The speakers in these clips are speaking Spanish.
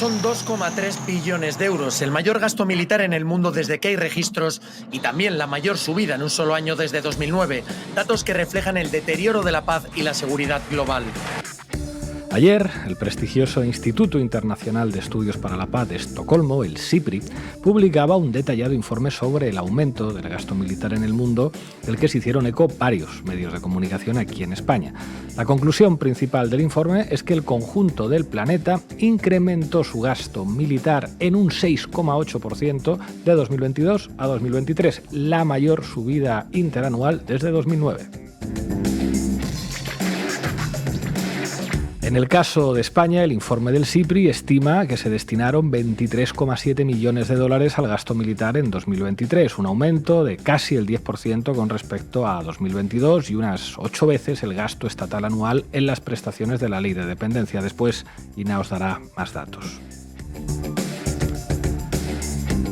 son 2,3 billones de euros, el mayor gasto militar en el mundo desde que hay registros y también la mayor subida en un solo año desde 2009, datos que reflejan el deterioro de la paz y la seguridad global. Ayer, el prestigioso Instituto Internacional de Estudios para la Paz de Estocolmo, el SIPRI, publicaba un detallado informe sobre el aumento del gasto militar en el mundo, del que se hicieron eco varios medios de comunicación aquí en España. La conclusión principal del informe es que el conjunto del planeta incrementó su gasto militar en un 6,8% de 2022 a 2023, la mayor subida interanual desde 2009. En el caso de España, el informe del SIPRI estima que se destinaron 23,7 millones de dólares al gasto militar en 2023, un aumento de casi el 10% con respecto a 2022 y unas 8 veces el gasto estatal anual en las prestaciones de la Ley de Dependencia. Después, Ina os dará más datos.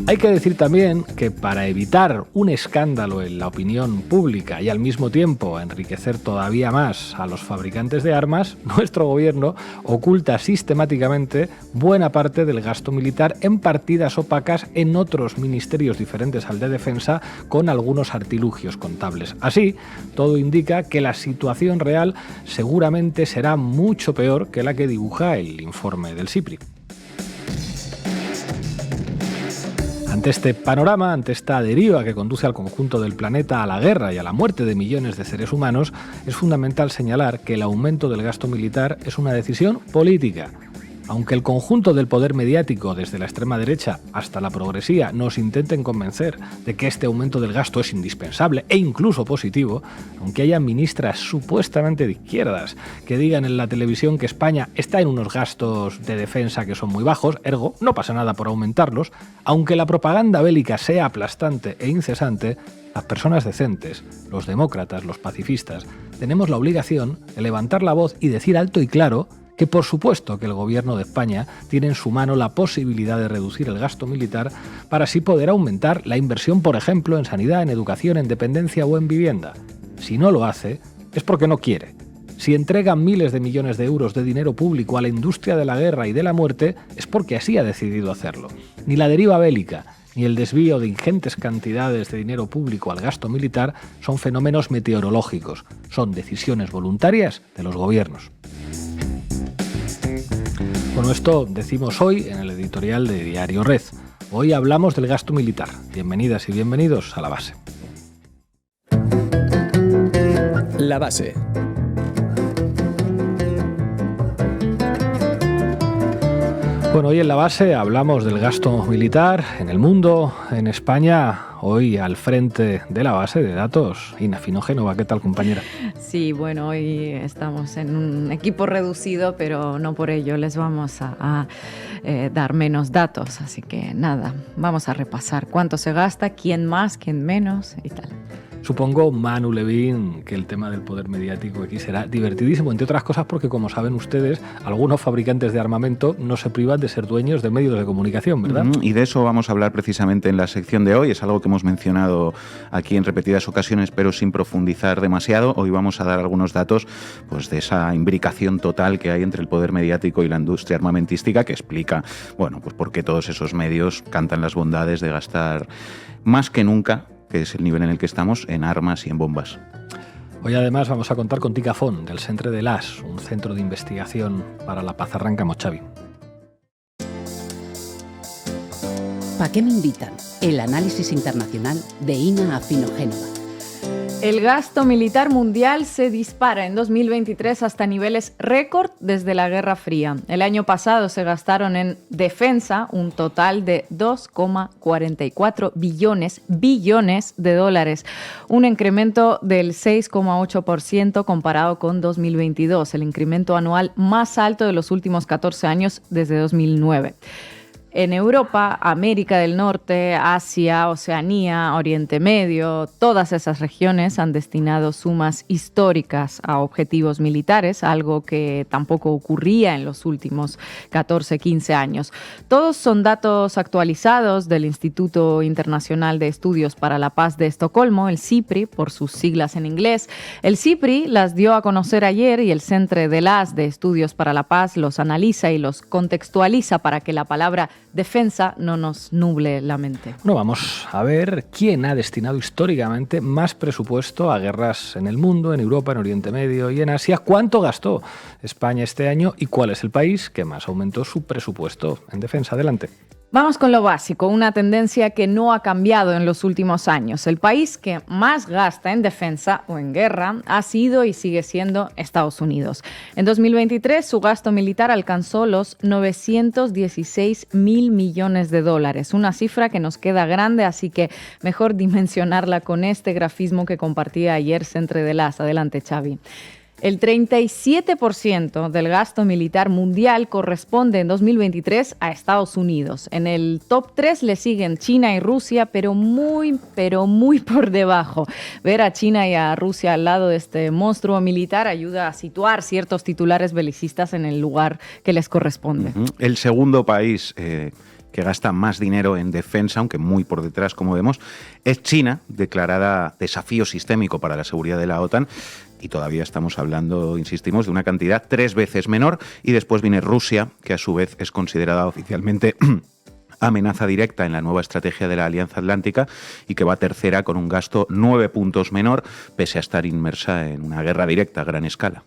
Hay que decir también que para evitar un escándalo en la opinión pública y al mismo tiempo enriquecer todavía más a los fabricantes de armas, nuestro gobierno oculta sistemáticamente buena parte del gasto militar en partidas opacas en otros ministerios diferentes al de Defensa con algunos artilugios contables. Así, todo indica que la situación real seguramente será mucho peor que la que dibuja el informe del SIPRI. Ante este panorama, ante esta deriva que conduce al conjunto del planeta a la guerra y a la muerte de millones de seres humanos, es fundamental señalar que el aumento del gasto militar es una decisión política. Aunque el conjunto del poder mediático, desde la extrema derecha hasta la progresía, nos intenten convencer de que este aumento del gasto es indispensable e incluso positivo, aunque haya ministras supuestamente de izquierdas que digan en la televisión que España está en unos gastos de defensa que son muy bajos, ergo, no pasa nada por aumentarlos, aunque la propaganda bélica sea aplastante e incesante, las personas decentes, los demócratas, los pacifistas, tenemos la obligación de levantar la voz y decir alto y claro que por supuesto que el gobierno de España tiene en su mano la posibilidad de reducir el gasto militar para así poder aumentar la inversión, por ejemplo, en sanidad, en educación, en dependencia o en vivienda. Si no lo hace, es porque no quiere. Si entrega miles de millones de euros de dinero público a la industria de la guerra y de la muerte, es porque así ha decidido hacerlo. Ni la deriva bélica, ni el desvío de ingentes cantidades de dinero público al gasto militar son fenómenos meteorológicos, son decisiones voluntarias de los gobiernos. Bueno, esto decimos hoy en el editorial de Diario Red. Hoy hablamos del gasto militar. Bienvenidas y bienvenidos a La Base. La Base. Bueno, hoy en La Base hablamos del gasto militar en el mundo, en España. Hoy al frente de La Base de datos, Ina Finogénova. ¿Qué tal, compañera? Sí, bueno, hoy estamos en un equipo reducido, pero no por ello les vamos a dar menos datos. Así que nada, vamos a repasar cuánto se gasta, quién más, quién menos y tal. Supongo, Manu Levín, que el tema del poder mediático aquí será divertidísimo, entre otras cosas porque, como saben ustedes, algunos fabricantes de armamento no se privan de ser dueños de medios de comunicación, ¿verdad? Y de eso vamos a hablar precisamente en la sección de hoy. Es algo que hemos mencionado aquí en repetidas ocasiones, pero sin profundizar demasiado. Hoy vamos a dar algunos datos pues, de esa imbricación total que hay entre el poder mediático y la industria armamentística, que explica, bueno, pues por qué todos esos medios cantan las bondades de gastar más que nunca, que es el nivel en el que estamos, en armas y en bombas. Hoy además vamos a contar con Tika Font, del Centre de l'As, un centro de investigación para la paz. Arrancamos, Xavi. ¿Para qué me invitan? El análisis internacional de Ina Finogénova. El gasto militar mundial se dispara en 2023 hasta niveles récord desde la Guerra Fría. El año pasado se gastaron en defensa un total de 2,44 billones de dólares, un incremento del 6,8% comparado con 2022, el incremento anual más alto de los últimos 14 años desde 2009. En Europa, América del Norte, Asia, Oceanía, Oriente Medio, todas esas regiones han destinado sumas históricas a objetivos militares, algo que tampoco ocurría en los últimos 14, 15 años. Todos son datos actualizados del Instituto Internacional de Estudios para la Paz de Estocolmo, el CIPRI, por sus siglas en inglés. El CIPRI las dio a conocer ayer y el Centre de las de Estudios para la Paz los analiza y los contextualiza para que la palabra defensa no nos nuble la mente. Bueno, vamos a ver quién ha destinado históricamente más presupuesto a guerras en el mundo, en Europa, en Oriente Medio y en Asia. ¿Cuánto gastó España este año y cuál es el país que más aumentó su presupuesto en defensa? Adelante. Vamos con lo básico, una tendencia que no ha cambiado en los últimos años. El país que más gasta en defensa o en guerra ha sido y sigue siendo Estados Unidos. En 2023 su gasto militar alcanzó los 916.000 millones de dólares, una cifra que nos queda grande, así que mejor dimensionarla con este grafismo que compartía ayer Centre de las. Adelante, Xavi. El 37% del gasto militar mundial corresponde en 2023 a Estados Unidos. En el top 3 le siguen China y Rusia, pero muy por debajo. Ver a China y a Rusia al lado de este monstruo militar ayuda a situar ciertos titulares belicistas en el lugar que les corresponde. El segundo país que gasta más dinero en defensa, aunque muy por detrás, como vemos, es China, declarada desafío sistémico para la seguridad de la OTAN. Y todavía estamos hablando, insistimos, de una cantidad 3 veces menor. Y después viene Rusia, que a su vez es considerada oficialmente amenaza directa en la nueva estrategia de la Alianza Atlántica y que va tercera con un gasto 9 puntos menor, pese a estar inmersa en una guerra directa a gran escala.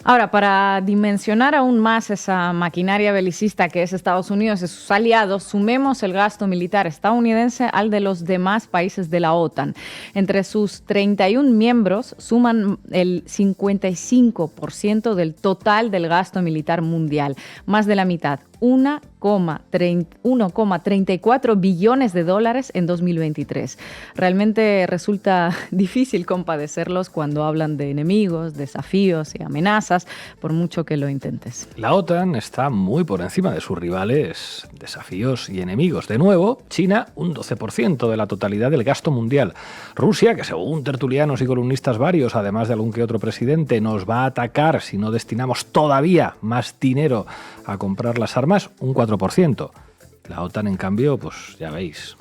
Ahora, para dimensionar aún más esa maquinaria belicista que es Estados Unidos y sus aliados, sumemos el gasto militar estadounidense al de los demás países de la OTAN. Entre sus 31 miembros suman el 55% del total del gasto militar mundial, más de la mitad. 1,34 billones de dólares en 2023. Realmente resulta difícil compadecerlos cuando hablan de enemigos, desafíos y amenazas, por mucho que lo intentes. La OTAN está muy por encima de sus rivales, desafíos y enemigos. De nuevo, China, un 12% de la totalidad del gasto mundial. Rusia, que según tertulianos y columnistas varios, además de algún que otro presidente, nos va a atacar si no destinamos todavía más dinero a comprar las armas, un 4%. La OTAN, en cambio, pues ya veis.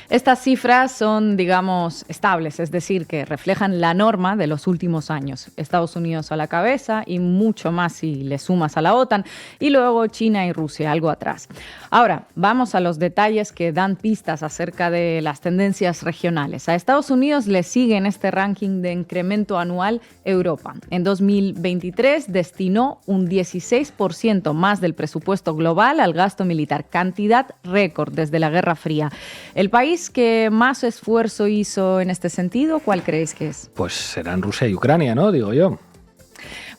Estas cifras son, digamos, estables, es decir, que reflejan la norma de los últimos años. Estados Unidos a la cabeza y mucho más si le sumas a la OTAN, y luego China y Rusia, algo atrás. Ahora, vamos a los detalles que dan pistas acerca de las tendencias regionales. A Estados Unidos le sigue en este ranking de incremento anual Europa. En 2023 destinó un 16% más del presupuesto global al gasto militar, cantidad récord desde la Guerra Fría. El país que más esfuerzo hizo en este sentido, ¿cuál creéis que es? Pues serán Rusia y Ucrania, ¿no? Digo yo.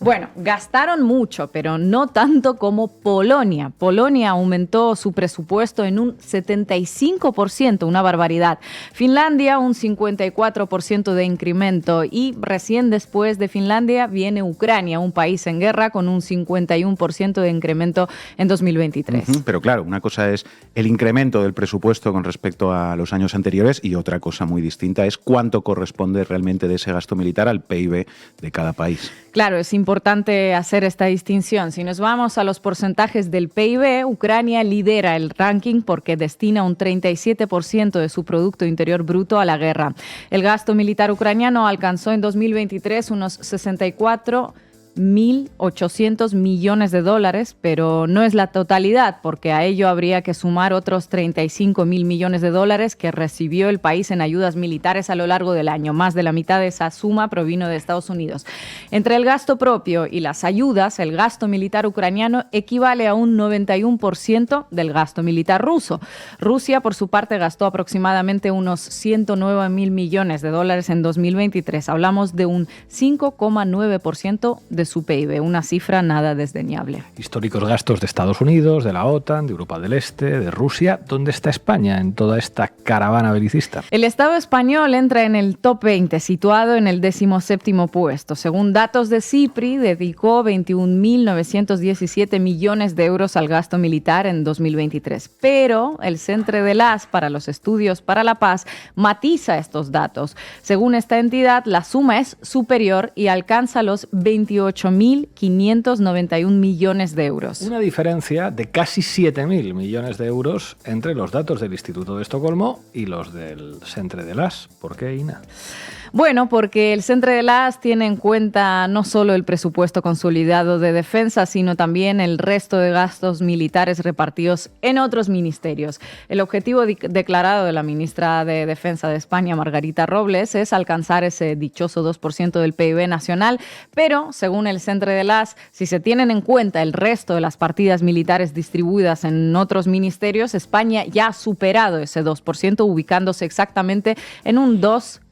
Bueno, gastaron mucho, pero no tanto como Polonia. Polonia aumentó su presupuesto en un 75%, una barbaridad. Finlandia, un 54% de incremento. Y recién después de Finlandia viene Ucrania, un país en guerra, con un 51% de incremento en 2023. Pero claro, una cosa es el incremento del presupuesto con respecto a los años anteriores y otra cosa muy distinta es cuánto corresponde realmente de ese gasto militar al PIB de cada país. Claro, es importante hacer esta distinción. Si nos vamos a los porcentajes del PIB, Ucrania lidera el ranking porque destina un 37% de su Producto Interior Bruto a la guerra. El gasto militar ucraniano alcanzó en 2023 unos 64.800 millones de dólares, pero no es la totalidad, porque a ello habría que sumar otros 35.000 millones de dólares que recibió el país en ayudas militares a lo largo del año. Más de la mitad de esa suma provino de Estados Unidos. Entre el gasto propio y las ayudas, el gasto militar ucraniano equivale a un 91% del gasto militar ruso. Rusia, por su parte, gastó aproximadamente unos 109.000 millones de dólares en 2023. Hablamos de un 5,9% de de su PIB, una cifra nada desdeñable. Históricos gastos de Estados Unidos, de la OTAN, de Europa del Este, de Rusia. ¿Dónde está España en toda esta caravana belicista? El Estado español entra en el top 20, situado en el 17º puesto. Según datos de CIPRI, dedicó 21.917 millones de euros al gasto militar en 2023. Pero el Centre de l'As para los Estudios para la Paz matiza estos datos. Según esta entidad, la suma es superior y alcanza los 28.591 millones de euros. Una diferencia de casi 7.000 millones de euros entre los datos del Instituto de Estocolmo y los del Centre de l'As. ¿Por qué, Ina? Bueno, porque el Centre de l'As tiene en cuenta no solo el presupuesto consolidado de defensa, sino también el resto de gastos militares repartidos en otros ministerios. El objetivo declarado de la ministra de Defensa de España, Margarita Robles, es alcanzar ese dichoso 2% del PIB nacional, pero, según el Centre de l'As, si se tienen en cuenta el resto de las partidas militares distribuidas en otros ministerios, España ya ha superado ese 2%, ubicándose exactamente en un 2,17%.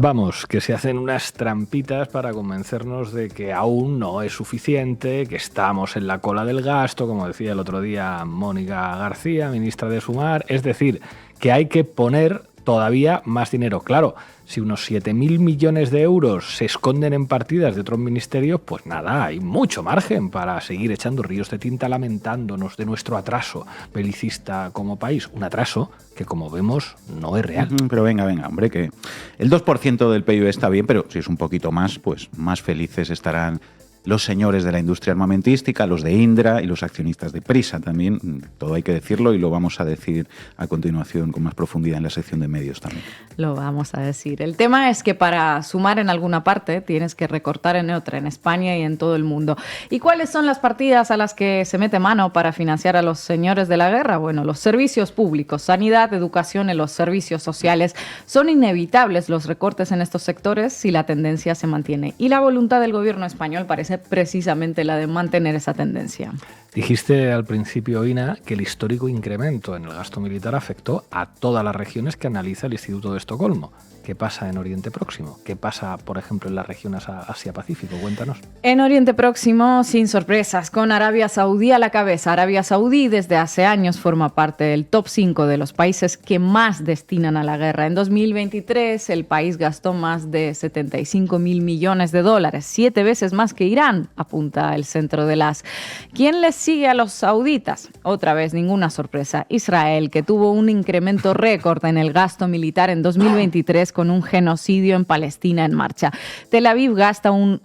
Vamos, que se hacen unas trampitas para convencernos de que aún no es suficiente, que estamos en la cola del gasto, como decía el otro día Mónica García, ministra de Sumar. Es decir, que hay que poner todavía más dinero. Claro, si unos 7.000 millones de euros se esconden en partidas de otros ministerios, pues nada, hay mucho margen para seguir echando ríos de tinta lamentándonos de nuestro atraso belicista como país. Un atraso que, como vemos, no es real. Pero venga, hombre, que el 2% del PIB está bien, pero si es un poquito más, pues más felices estarán los señores de la industria armamentística, los de Indra y los accionistas de Prisa también. Todo hay que decirlo y lo vamos a decir a continuación con más profundidad en la sección de medios también. Lo vamos a decir. El tema es que para sumar en alguna parte tienes que recortar en otra, en España y en todo el mundo. ¿Y cuáles son las partidas a las que se mete mano para financiar a los señores de la guerra? Bueno, los servicios públicos, sanidad, educación y los servicios sociales. Son inevitables los recortes en estos sectores si la tendencia se mantiene. Y la voluntad del gobierno español parece precisamente la de mantener esa tendencia. Dijiste al principio, Ina, que el histórico incremento en el gasto militar afectó a todas las regiones que analiza el Instituto de Estocolmo. ¿Qué pasa en Oriente Próximo? ¿Qué pasa, por ejemplo, en la región Asia-Pacífico? Cuéntanos. En Oriente Próximo, sin sorpresas, con Arabia Saudí a la cabeza. Arabia Saudí desde hace años forma parte del top 5 de los países que más destinan a la guerra. En 2023, el país gastó más de 75.000 millones de dólares, 7 veces más que Irán, apunta el Centro de l'As. ¿Quién les sigue a los sauditas? Otra vez, ninguna sorpresa. Israel, que tuvo un incremento récord en el gasto militar en 2023 con un genocidio en Palestina en marcha. Tel Aviv gasta un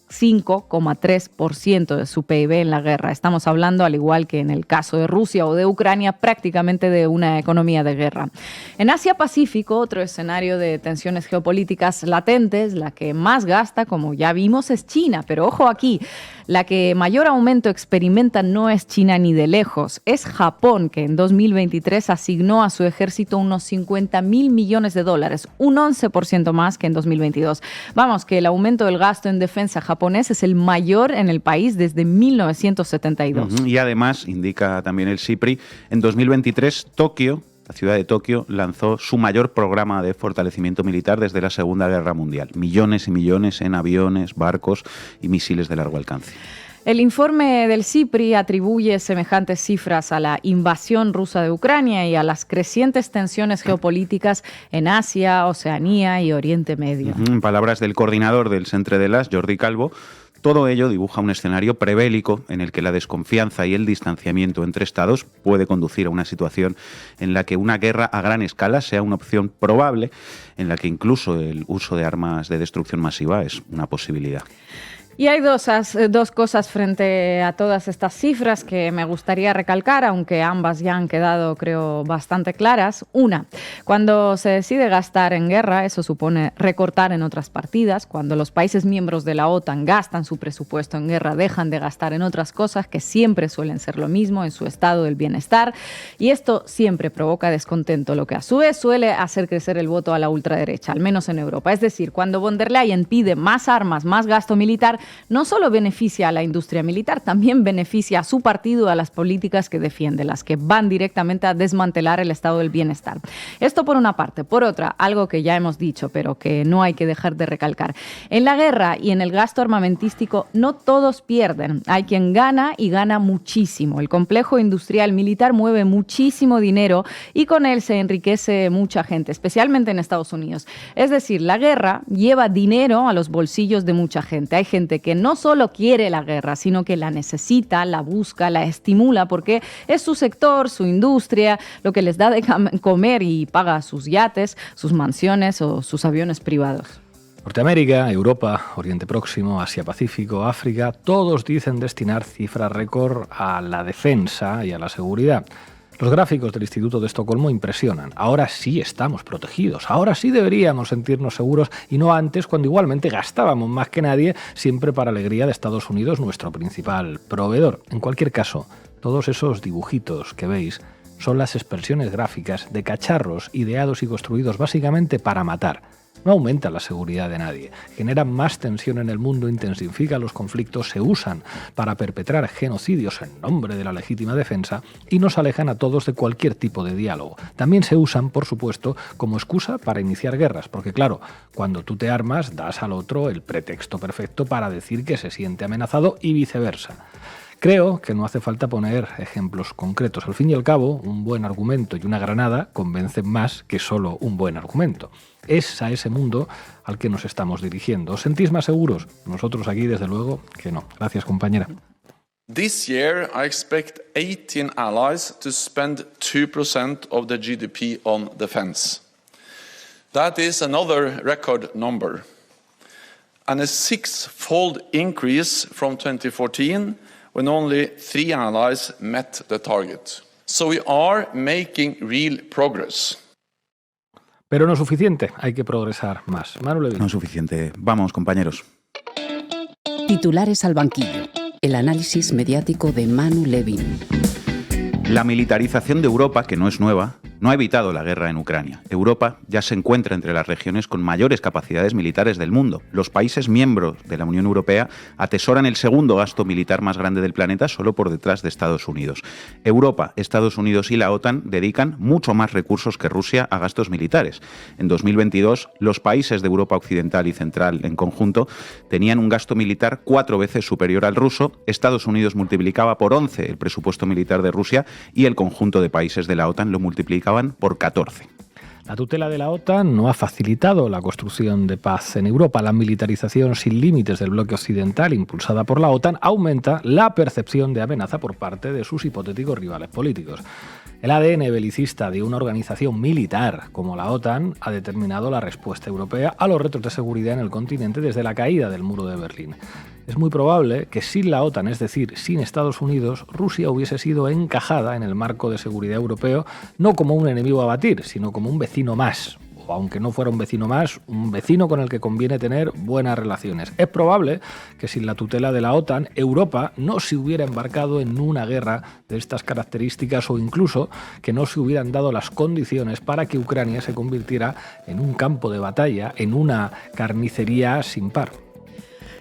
5,3% de su PIB en la guerra. Estamos hablando, al igual que en el caso de Rusia o de Ucrania, prácticamente de una economía de guerra. En Asia-Pacífico, otro escenario de tensiones geopolíticas latentes, la que más gasta, como ya vimos, es China. Pero ojo aquí, la que mayor aumento experimenta no es China ni de lejos, es Japón, que en 2023 asignó a su ejército unos 50.000 millones de dólares, un 11% más que en 2022. Vamos, que el aumento del gasto en defensa japonés es el mayor en el país desde 1972. Y además, indica también el CIPRI, en 2023 Tokio, la ciudad de Tokio, lanzó su mayor programa de fortalecimiento militar desde la Segunda Guerra Mundial. Millones y millones en aviones, barcos y misiles de largo alcance. El informe del CIPRI atribuye semejantes cifras a la invasión rusa de Ucrania y a las crecientes tensiones geopolíticas en Asia, Oceanía y Oriente Medio. En palabras del coordinador del Centre de l'As, Jordi Calvo, todo ello dibuja un escenario prebélico en el que la desconfianza y el distanciamiento entre estados puede conducir a una situación en la que una guerra a gran escala sea una opción probable, en la que incluso el uso de armas de destrucción masiva es una posibilidad. Y hay dos cosas frente a todas estas cifras que me gustaría recalcar, aunque ambas ya han quedado, creo, bastante claras. Una, cuando se decide gastar en guerra, eso supone recortar en otras partidas. Cuando los países miembros de la OTAN gastan su presupuesto en guerra, dejan de gastar en otras cosas que siempre suelen ser lo mismo en su estado del bienestar. Y esto siempre provoca descontento, lo que a su vez suele hacer crecer el voto a la ultraderecha, al menos en Europa. Es decir, cuando von der Leyen pide más armas, más gasto militar, no solo beneficia a la industria militar, también beneficia a su partido, a las políticas que defiende, las que van directamente a desmantelar el estado del bienestar. Esto por una parte. Por otra, algo que ya hemos dicho, pero que no hay que dejar de recalcar. En la guerra y en el gasto armamentístico no todos pierden. Hay quien gana y gana muchísimo. El complejo industrial militar mueve muchísimo dinero y con él se enriquece mucha gente, especialmente en Estados Unidos. Es decir, la guerra lleva dinero a los bolsillos de mucha gente. Hay gente que no solo quiere la guerra, sino que la necesita, la busca, la estimula, porque es su sector, su industria, lo que les da de comer y paga sus yates, sus mansiones o sus aviones privados. Norteamérica, Europa, Oriente Próximo, Asia-Pacífico, África, todos dicen destinar cifras récord a la defensa y a la seguridad. Los gráficos del Instituto de Estocolmo impresionan. Ahora sí estamos protegidos, ahora sí deberíamos sentirnos seguros y no antes, cuando igualmente gastábamos más que nadie, siempre para alegría de Estados Unidos, nuestro principal proveedor. En cualquier caso, todos esos dibujitos que veis son las expresiones gráficas de cacharros ideados y construidos básicamente para matar. No aumentan la seguridad de nadie, generan más tensión en el mundo, intensifican los conflictos, se usan para perpetrar genocidios en nombre de la legítima defensa y nos alejan a todos de cualquier tipo de diálogo. También se usan, por supuesto, como excusa para iniciar guerras, porque claro, cuando tú te armas, das al otro el pretexto perfecto para decir que se siente amenazado y viceversa. Creo que no hace falta poner ejemplos concretos. Al fin y al cabo, un buen argumento y una granada convencen más que solo un buen argumento. Es a ese mundo al que nos estamos dirigiendo. ¿Os sentís más seguros? Nosotros aquí, desde luego, que no. Gracias, compañera. This year, I expect 18 allies to spend 2% of the GDP on defense. That is another record number, and a six-fold increase from 2014, when only 3 allies met the target. So we are making real progress. Pero no es suficiente, hay que progresar más. Manu Levin. No es suficiente. Vamos, compañeros. Titulares al banquillo. El análisis mediático de Manu Levin. La militarización de Europa, que no es nueva, no ha evitado la guerra en Ucrania. Europa ya se encuentra entre las regiones con mayores capacidades militares del mundo. Los países miembros de la Unión Europea atesoran el segundo gasto militar más grande del planeta, solo por detrás de Estados Unidos. Europa, Estados Unidos y la OTAN dedican mucho más recursos que Rusia a gastos militares. En 2022, los países de Europa Occidental y Central en conjunto tenían un gasto militar 4 veces superior al ruso. Estados Unidos multiplicaba por 11 el presupuesto militar de Rusia y el conjunto de países de la OTAN lo multiplicaban por 14. La tutela de la OTAN no ha facilitado la construcción de paz en Europa. La militarización sin límites del bloque occidental, impulsada por la OTAN, aumenta la percepción de amenaza por parte de sus hipotéticos rivales políticos. El ADN belicista de una organización militar como la OTAN ha determinado la respuesta europea a los retos de seguridad en el continente desde la caída del muro de Berlín. Es muy probable que sin la OTAN, es decir, sin Estados Unidos, Rusia hubiese sido encajada en el marco de seguridad europeo no como un enemigo a batir, sino como un vecino más. O aunque no fuera un vecino más, un vecino con el que conviene tener buenas relaciones. Es probable que sin la tutela de la OTAN, Europa no se hubiera embarcado en una guerra de estas características o incluso que no se hubieran dado las condiciones para que Ucrania se convirtiera en un campo de batalla, en una carnicería sin par.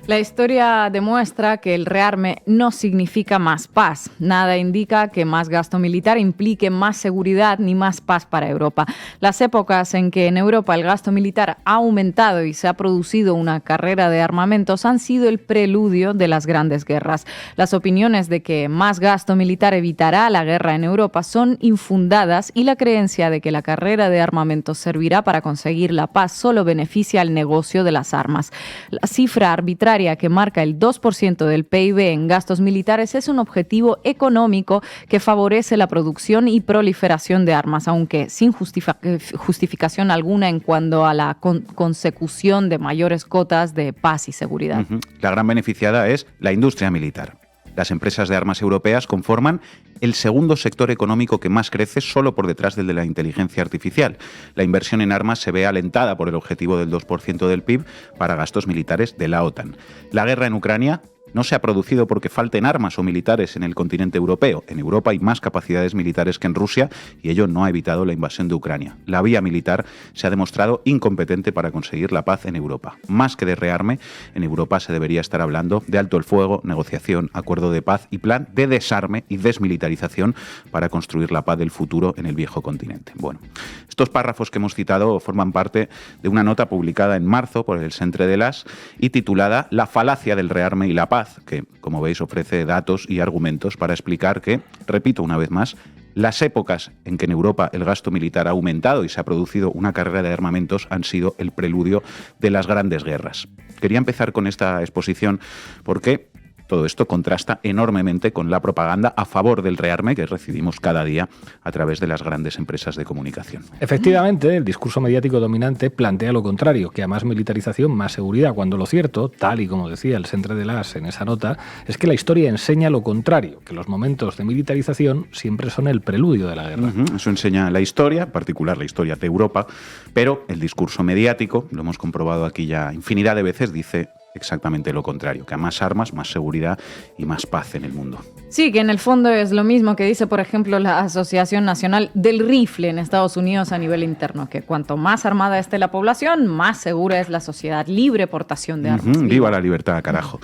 La historia demuestra que el rearme no significa más paz. Nada indica que más gasto militar implique más seguridad ni más paz para Europa. Las épocas en que en Europa el gasto militar ha aumentado y se ha producido una carrera de armamentos han sido el preludio de las grandes guerras. Las opiniones de que más gasto militar evitará la guerra en Europa son infundadas y la creencia de que la carrera de armamentos servirá para conseguir la paz solo beneficia al negocio de las armas. La cifra arbitraria que marca el 2% del PIB en gastos militares es un objetivo económico que favorece la producción y proliferación de armas, aunque sin justificación alguna en cuanto a la consecución de mayores cotas de paz y seguridad. La gran beneficiada es la industria militar. Las empresas de armas europeas conforman el segundo sector económico que más crece, solo por detrás del de la inteligencia artificial. La inversión en armas se ve alentada por el objetivo del 2% del PIB para gastos militares de la OTAN. La guerra en Ucrania no se ha producido porque falten armas o militares en el continente europeo. En Europa hay más capacidades militares que en Rusia y ello no ha evitado la invasión de Ucrania. La vía militar se ha demostrado incompetente para conseguir la paz en Europa. Más que de rearme, en Europa se debería estar hablando de alto el fuego, negociación, acuerdo de paz y plan de desarme y desmilitarización para construir la paz del futuro en el viejo continente. Bueno, estos párrafos que hemos citado forman parte de una nota publicada en marzo por el Centre de l'As y titulada La falacia del rearme y la paz, que, como veis, ofrece datos y argumentos para explicar que, repito una vez más, las épocas en que en Europa el gasto militar ha aumentado y se ha producido una carrera de armamentos han sido el preludio de las grandes guerras. Quería empezar con esta exposición porque todo esto contrasta enormemente con la propaganda a favor del rearme que recibimos cada día a través de las grandes empresas de comunicación. Efectivamente, el discurso mediático dominante plantea lo contrario, que a más militarización, más seguridad, cuando lo cierto, tal y como decía el Centre de l'As en esa nota, es que la historia enseña lo contrario, que los momentos de militarización siempre son el preludio de la guerra. Eso enseña la historia, en particular la historia de Europa, pero el discurso mediático, lo hemos comprobado aquí ya infinidad de veces, dice exactamente lo contrario, que a más armas, más seguridad y más paz en el mundo. Sí, que en el fondo es lo mismo que dice, por ejemplo, la Asociación Nacional del Rifle en Estados Unidos a nivel interno, que cuanto más armada esté la población, más segura es la sociedad, libre portación de armas. Viva la libertad, carajo.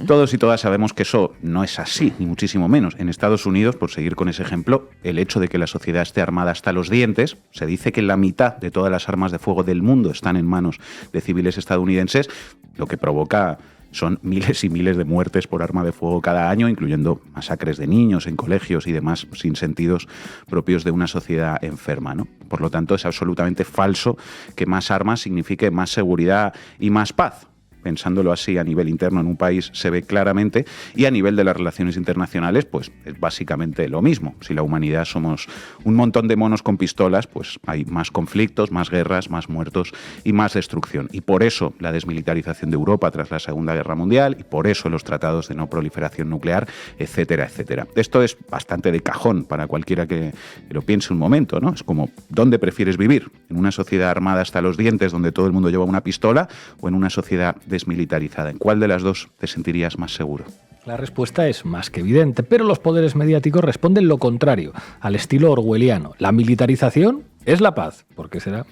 Todos y todas sabemos que eso no es así, ni muchísimo menos. En Estados Unidos, por seguir con ese ejemplo, el hecho de que la sociedad esté armada hasta los dientes, se dice que la mitad de todas las armas de fuego del mundo están en manos de civiles estadounidenses, lo que provoca son miles y miles de muertes por arma de fuego cada año, incluyendo masacres de niños en colegios y demás sinsentidos propios de una sociedad enferma, ¿no? Por lo tanto, es absolutamente falso que más armas signifique más seguridad y más paz. Pensándolo así a nivel interno en un país se ve claramente, y a nivel de las relaciones internacionales pues es básicamente lo mismo. Si la humanidad somos un montón de monos con pistolas, pues hay más conflictos, más guerras, más muertos y más destrucción. Y por eso la desmilitarización de Europa tras la Segunda Guerra Mundial, y por eso los tratados de no proliferación nuclear, etcétera, etcétera. Esto es bastante de cajón para cualquiera que lo piense un momento, ¿no? Es como, ¿dónde prefieres vivir? ¿En una sociedad armada hasta los dientes donde todo el mundo lleva una pistola o en una sociedad desmilitarizada? ¿En cuál de las dos te sentirías más seguro? La respuesta es más que evidente, pero los poderes mediáticos responden lo contrario, al estilo orwelliano. La militarización es la paz. ¿Por qué será?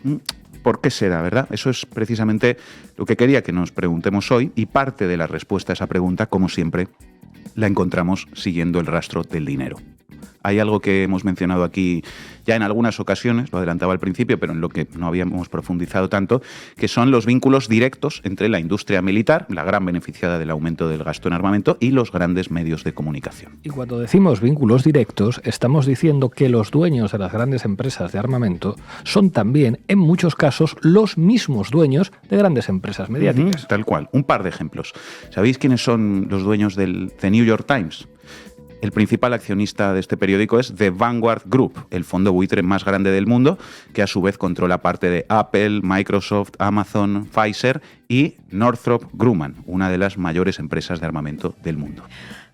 ¿Por qué será, verdad? Eso es precisamente lo que quería que nos preguntemos hoy, y parte de la respuesta a esa pregunta, como siempre, la encontramos siguiendo el rastro del dinero. Hay algo que hemos mencionado aquí ya en algunas ocasiones, lo adelantaba al principio, pero en lo que no habíamos profundizado tanto, que son los vínculos directos entre la industria militar, la gran beneficiada del aumento del gasto en armamento, y los grandes medios de comunicación. Y cuando decimos vínculos directos, estamos diciendo que los dueños de las grandes empresas de armamento son también, en muchos casos, los mismos dueños de grandes empresas mediáticas. Tal cual. Un par de ejemplos. ¿Sabéis quiénes son los dueños del The New York Times? El principal accionista de este periódico es The Vanguard Group, el fondo buitre más grande del mundo, que a su vez controla parte de Apple, Microsoft, Amazon, Pfizer y Northrop Grumman, una de las mayores empresas de armamento del mundo.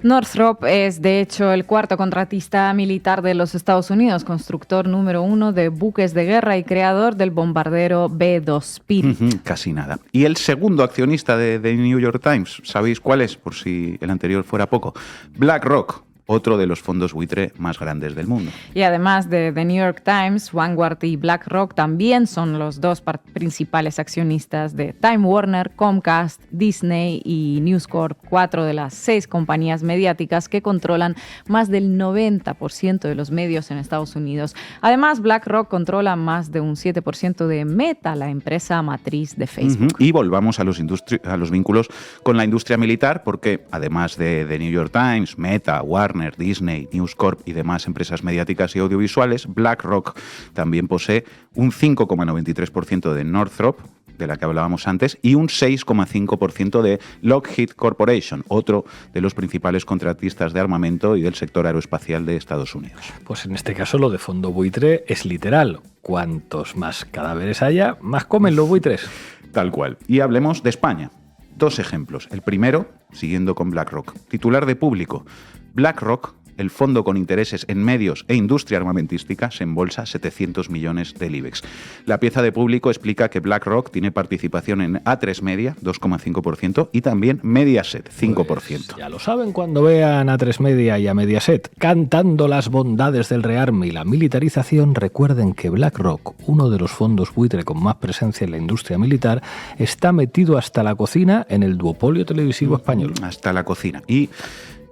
Northrop es, de hecho, el cuarto contratista militar de los Estados Unidos, constructor número 1 de buques de guerra y creador del bombardero B-2 Spirit. Casi nada. Y el segundo accionista de The New York Times, ¿sabéis cuál es? Por si el anterior fuera poco. BlackRock, otro de los fondos buitre más grandes del mundo. Y además de The New York Times, Vanguard y BlackRock también son los dos principales accionistas de Time Warner, Comcast, Disney y News Corp, 4 de las 6 compañías mediáticas que controlan más del 90% de los medios en Estados Unidos. Además, BlackRock controla más de un 7% de Meta, la empresa matriz de Facebook. Y volvamos a los vínculos con la industria militar, porque además de The New York Times, Meta, Warner, Disney, News Corp y demás empresas mediáticas y audiovisuales, BlackRock también posee un 5,93% de Northrop, de la que hablábamos antes, y un 6,5% de Lockheed Corporation, otro de los principales contratistas de armamento y del sector aeroespacial de Estados Unidos. Pues en este caso lo de fondo buitre es literal. Cuantos más cadáveres haya, más comen los buitres. Tal cual. Y hablemos de España. 2 ejemplos. El primero, siguiendo con BlackRock. Titular de Público. BlackRock el fondo con intereses en medios e industria armamentística se embolsa 700 millones del IBEX. La pieza de Público explica que BlackRock tiene participación en A3 Media, 2,5%, y también Mediaset, 5%. Pues ya lo saben cuando vean a A3 Media y a Mediaset cantando las bondades del rearme y la militarización. Recuerden que BlackRock, uno de los fondos buitre con más presencia en la industria militar, está metido hasta la cocina en el duopolio televisivo español. Hasta la cocina. Y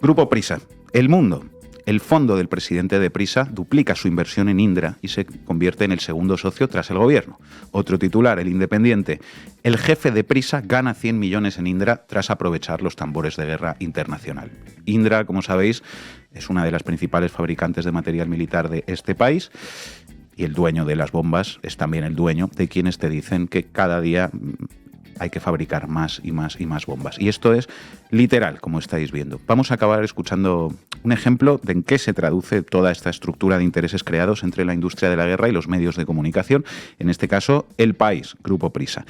Grupo Prisa, El Mundo. El fondo del presidente de Prisa duplica su inversión en Indra y se convierte en el segundo socio tras el gobierno. Otro titular, El Independiente. El jefe de Prisa gana 100 millones en Indra tras aprovechar los tambores de guerra internacional. Indra, como sabéis, es una de las principales fabricantes de material militar de este país. Y el dueño de las bombas es también el dueño de quienes te dicen que cada día hay que fabricar más y más y más bombas. Y esto es literal, como estáis viendo. Vamos a acabar escuchando un ejemplo de en qué se traduce toda esta estructura de intereses creados entre la industria de la guerra y los medios de comunicación, en este caso El País, Grupo Prisa.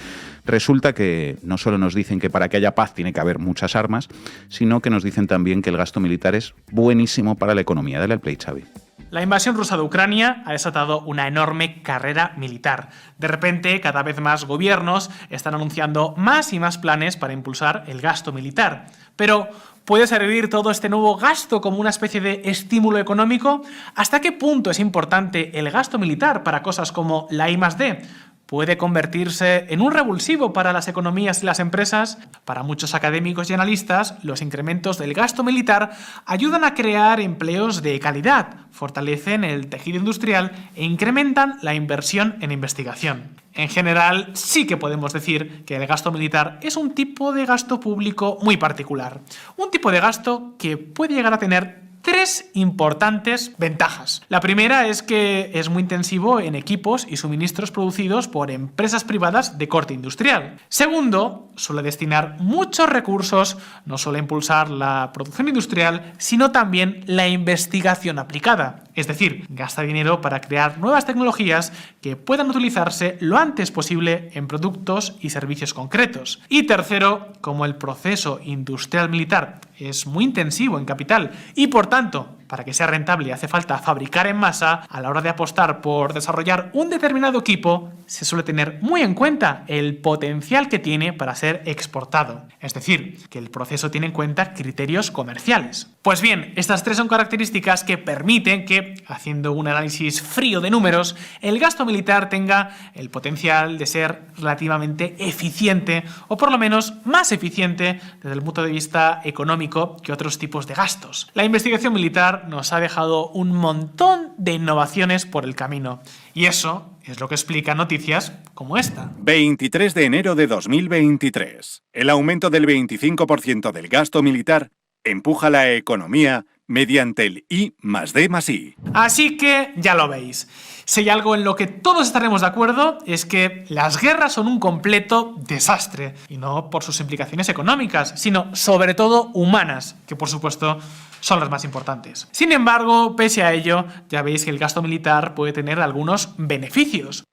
Resulta que no solo nos dicen que para que haya paz tiene que haber muchas armas, sino que nos dicen también que el gasto militar es buenísimo para la economía. Dale al play, Xavi. La invasión rusa de Ucrania ha desatado una enorme carrera militar. De repente, cada vez más gobiernos están anunciando más y más planes para impulsar el gasto militar. Pero, ¿puede servir todo este nuevo gasto como una especie de estímulo económico? ¿Hasta qué punto es importante el gasto militar para cosas como la I+D? ¿Puede convertirse en un revulsivo para las economías y las empresas? Para muchos académicos y analistas, los incrementos del gasto militar ayudan a crear empleos de calidad, fortalecen el tejido industrial e incrementan la inversión en investigación. En general, sí que podemos decir que el gasto militar es un tipo de gasto público muy particular. Un tipo de gasto que puede llegar a tener tres importantes ventajas. La primera es que es muy intensivo en equipos y suministros producidos por empresas privadas de corte industrial. Segundo, suele destinar muchos recursos no solo a impulsar la producción industrial, sino también la investigación aplicada. Es decir, gasta dinero para crear nuevas tecnologías que puedan utilizarse lo antes posible en productos y servicios concretos. Y tercero, como el proceso industrial militar es muy intensivo en capital y por tanto, para que sea rentable hace falta fabricar en masa, a la hora de apostar por desarrollar un determinado equipo, se suele tener muy en cuenta el potencial que tiene para ser exportado. Es decir, que el proceso tiene en cuenta criterios comerciales. Pues bien, estas tres son características que permiten que, haciendo un análisis frío de números, el gasto militar tenga el potencial de ser relativamente eficiente, o por lo menos más eficiente desde el punto de vista económico que otros tipos de gastos. La investigación militar nos ha dejado un montón de innovaciones por el camino. Y eso es lo que explica noticias como esta. 23 de enero de 2023. El aumento del 25% del gasto militar empuja la economía mediante el I+D+I. Así que ya lo veis. Si hay algo en lo que todos estaremos de acuerdo es que las guerras son un completo desastre. Y no por sus implicaciones económicas, sino sobre todo humanas, que por supuesto son las más importantes. Sin embargo, pese a ello, ya veis que el gasto militar puede tener algunos beneficios.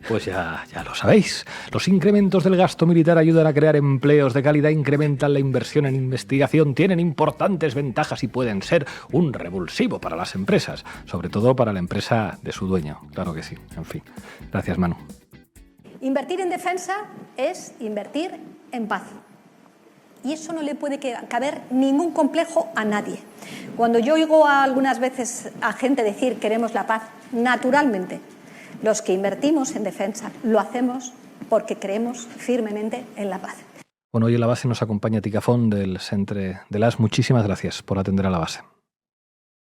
Pues ya lo sabéis. Los incrementos del gasto militar ayudan a crear empleos de calidad, incrementan la inversión en investigación, tienen importantes ventajas y pueden ser un revulsivo para las empresas, sobre todo para la empresa de su dueño. Claro que sí. En fin. Gracias, Manu. Invertir en defensa es invertir en paz. Y eso no le puede caber ningún complejo a nadie. Cuando yo oigo algunas veces a gente decir queremos la paz, naturalmente, los que invertimos en defensa lo hacemos porque creemos firmemente en la paz. Bueno, hoy en la base nos acompaña Tika Font del Centre de l'As. Muchísimas gracias por atender a la base.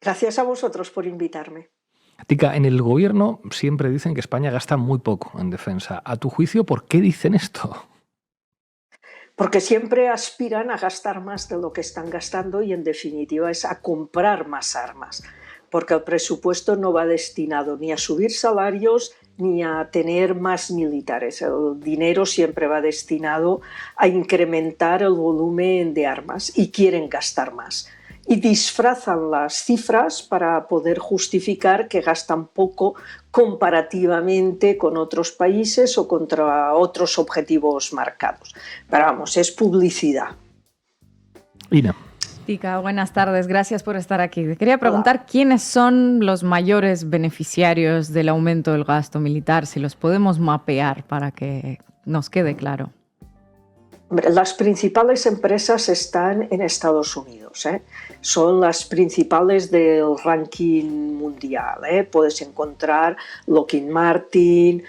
Gracias a vosotros por invitarme. Tika, en el gobierno siempre dicen que España gasta muy poco en defensa. A tu juicio, ¿por qué dicen esto? Porque siempre aspiran a gastar más de lo que están gastando y en definitiva es a comprar más armas. Porque el presupuesto no va destinado ni a subir salarios ni a tener más militares. El dinero siempre va destinado a incrementar el volumen de armas y quieren gastar más. Y disfrazan las cifras para poder justificar que gastan poco comparativamente con otros países o contra otros objetivos marcados. Pero vamos, es publicidad. Ina. Tika, buenas tardes, gracias por estar aquí. Te quería preguntar quiénes son los mayores beneficiarios del aumento del gasto militar, si los podemos mapear para que nos quede claro. Las principales empresas están en Estados Unidos, son las principales del ranking mundial. Puedes encontrar Lockheed Martin,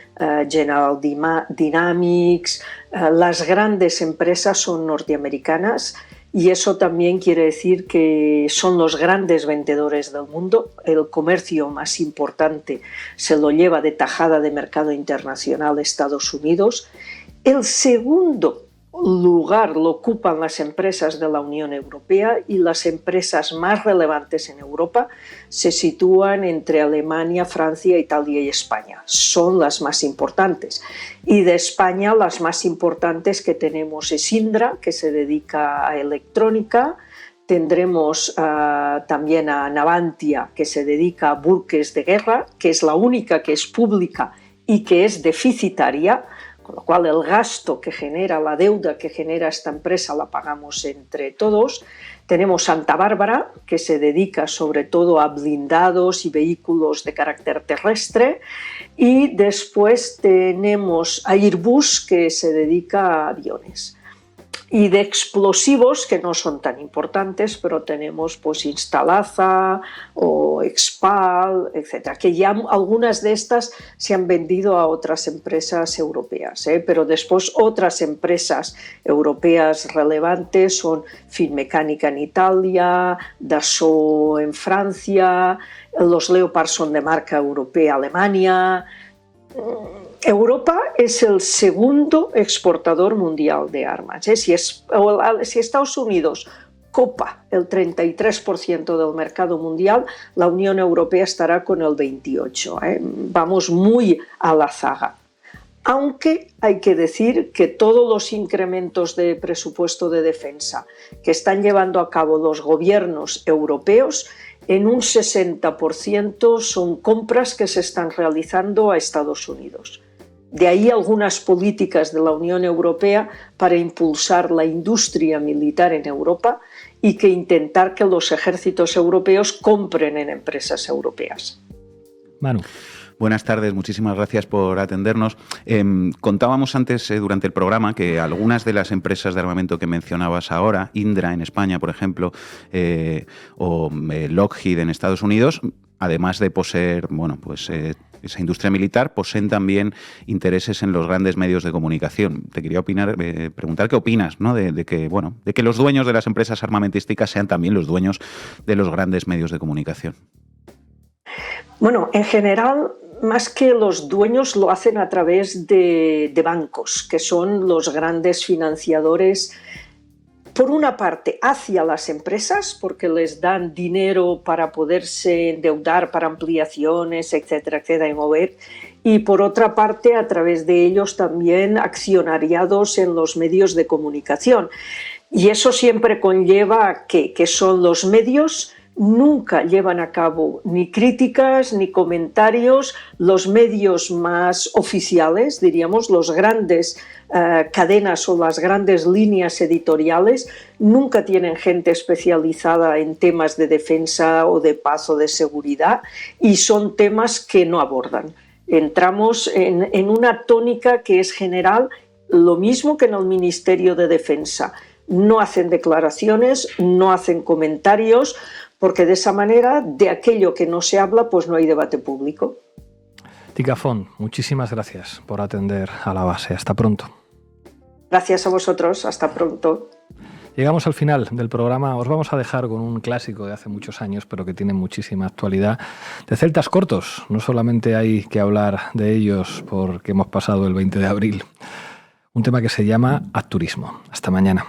General Dynamics, las grandes empresas son norteamericanas y eso también quiere decir que son los grandes vendedores del mundo. El comercio más importante se lo lleva de tajada de mercado internacional Estados Unidos. El segundo lugar lo ocupan las empresas de la Unión Europea y las empresas más relevantes en Europa se sitúan entre Alemania, Francia, Italia y España. Son las más importantes. Y de España las más importantes que tenemos es Indra, que se dedica a electrónica. Tendremos también a Navantia, que se dedica a buques de guerra, que es la única que es pública y que es deficitaria. Con lo cual el gasto que genera, la deuda que genera esta empresa la pagamos entre todos. Tenemos Santa Bárbara, que se dedica sobre todo a blindados y vehículos de carácter terrestre. Y después tenemos a Airbus, que se dedica a aviones. Y de explosivos, que no son tan importantes, pero tenemos pues Instalaza o Expal, etcétera, que ya algunas de estas se han vendido a otras empresas europeas, pero después otras empresas europeas relevantes son Finmeccanica en Italia, Dassault en Francia, los Leopard son de marca europea Alemania. Europa es el segundo exportador mundial de armas. Si Estados Unidos copa el 33% del mercado mundial, la Unión Europea estará con el 28%. Vamos muy a la zaga. Aunque hay que decir que todos los incrementos de presupuesto de defensa que están llevando a cabo los gobiernos europeos, en un 60% son compras que se están realizando a Estados Unidos. De ahí algunas políticas de la Unión Europea para impulsar la industria militar en Europa y que intentar que los ejércitos europeos compren en empresas europeas. Manu. Buenas tardes, muchísimas gracias por atendernos. Contábamos antes durante el programa que algunas de las empresas de armamento que mencionabas ahora, Indra en España, por ejemplo, o Lockheed en Estados Unidos, además de poseer, esa industria militar, poseen también intereses en los grandes medios de comunicación. Te quería preguntar qué opinas, ¿no? de que los dueños de las empresas armamentísticas sean también los dueños de los grandes medios de comunicación. Bueno, en general, más que los dueños lo hacen a través de bancos, que son los grandes financiadores, por una parte, hacia las empresas, porque les dan dinero para poderse endeudar para ampliaciones, etcétera, etcétera, y mover, y por otra parte, a través de ellos también accionariados en los medios de comunicación. Y eso siempre conlleva que son los medios. Nunca llevan a cabo ni críticas ni comentarios. Los medios más oficiales, diríamos, los grandes cadenas o las grandes líneas editoriales, nunca tienen gente especializada en temas de defensa o de paz o de seguridad y son temas que no abordan. Entramos en una tónica que es general, lo mismo que en el Ministerio de Defensa. No hacen declaraciones, no hacen comentarios, porque de esa manera, de aquello que no se habla, pues no hay debate público. Tika Font, muchísimas gracias por atender a La Base. Hasta pronto. Gracias a vosotros. Hasta pronto. Llegamos al final del programa. Os vamos a dejar con un clásico de hace muchos años, pero que tiene muchísima actualidad, de celtas cortos. No solamente hay que hablar de ellos porque hemos pasado el 20 de abril. Un tema que se llama Ad Turismo. Hasta mañana.